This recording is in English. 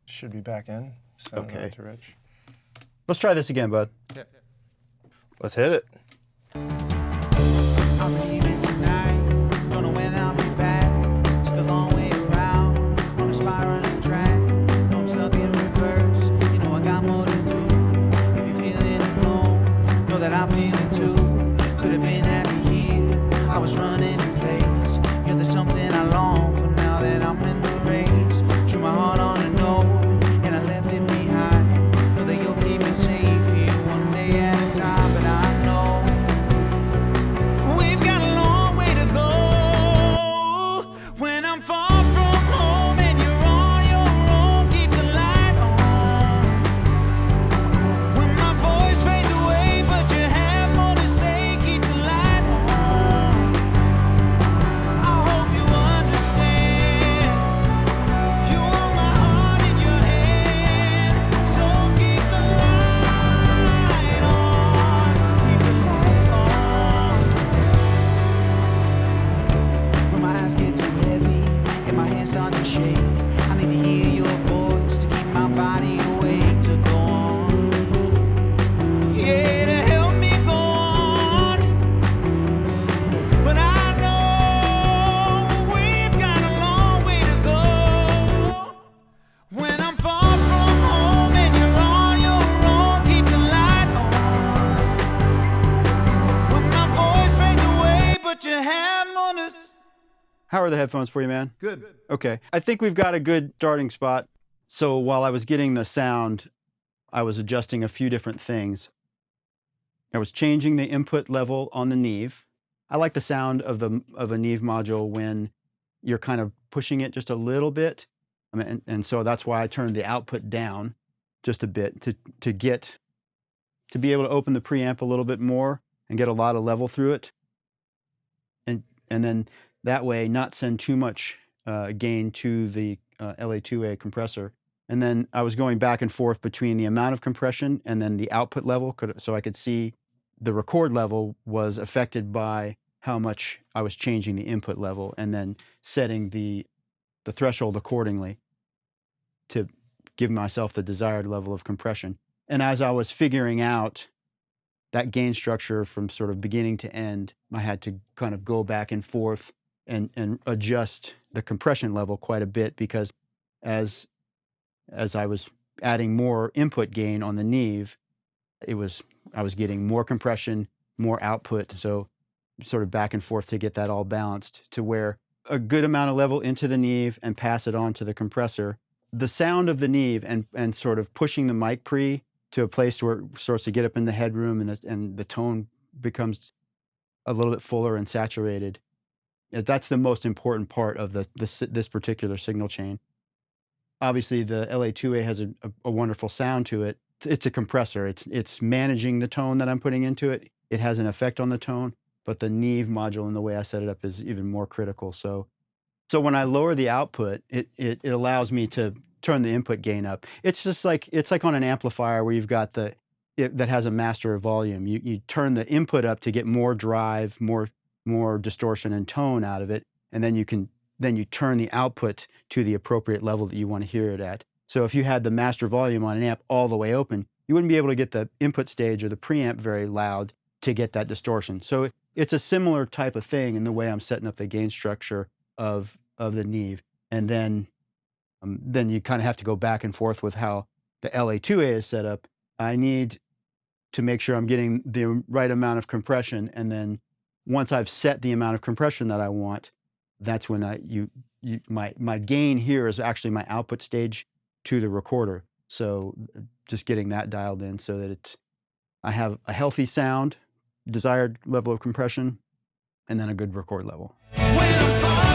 Should be back in. Send it Okay. on to Rich. Let's try this again, bud. Yeah. Let's hit it. I'm leaving tonight. Don't know when I'll be back. Took the long way around on a spiraling track. Know I'm stuck in reverse. You know I got more to do. If you're feeling alone, know that I'm feeling too. Could have been happy here. I was running in place. Yeah, there's something I long for now that I'm in the race. Drew my heart on a note and I left it behind. Know that you'll keep me safe here one day at a time, but I know we've got a long way to go. When I'm far from home and you're on your own, keep the light on. When my voice fades away, but you have more to say, keep the light on. I hope you understand. You hold my heart in your hand, so keep the light on. Keep the light on. When my eyes get too heavy and my hands start to shake, I need to hear your voice to keep my body awake to go on. Yeah, to help me go on. But I know we've got a long way to go. When I'm far from home and you're on your own, keep the light on. When my voice fades away, but you have more to say. How are the headphones for you, man? Good. Okay. I think we've got a good starting spot. So while I was getting the sound, I was adjusting a few different things. I was changing the input level on the Neve. I like the sound of a Neve module when you're kind of pushing it just a little bit. I mean, and so that's why I turned the output down just a bit to be able to open the preamp a little bit more and get a lot of level through it. And then that way not send too much gain to the LA2A compressor. And then I was going back and forth between the amount of compression and then the output level, so I could see the record level was affected by how much I was changing the input level and then setting the threshold accordingly to give myself the desired level of compression. And as I was figuring out that gain structure from sort of beginning to end, I had to kind of go back and forth and adjust the compression level quite a bit, because as I was adding more input gain on the Neve, I was getting more compression, more output. So sort of back and forth to get that all balanced to where a good amount of level into the Neve and pass it on to the compressor. The sound of the Neve and sort of pushing the mic pre to a place where it starts to get up in the headroom and the tone becomes a little bit fuller and saturated. That's the most important part of this particular signal chain. Obviously, the LA2A has a wonderful sound to it. It's a compressor. It's managing the tone that I'm putting into it. It has an effect on the tone, but the Neve module and the way I set it up is even more critical. So when I lower the output, it allows me to turn the input gain up. It's just like on an amplifier where you've got that has a master volume. You turn the input up to get more drive, more distortion and tone out of it, and then you turn the output to the appropriate level that you want to hear it at. So if you had the master volume on an amp all the way open, you wouldn't be able to get the input stage or the preamp very loud to get that distortion. So it's a similar type of thing in the way I'm setting up the gain structure of the Neve. And then you kind of have to go back and forth with how the LA2A is set up. I need to make sure I'm getting the right amount of compression, and then once I've set the amount of compression that I want, that's when my gain here is actually my output stage to the recorder. So just getting that dialed in so that I have a healthy sound, desired level of compression, and then a good record level. When I'm far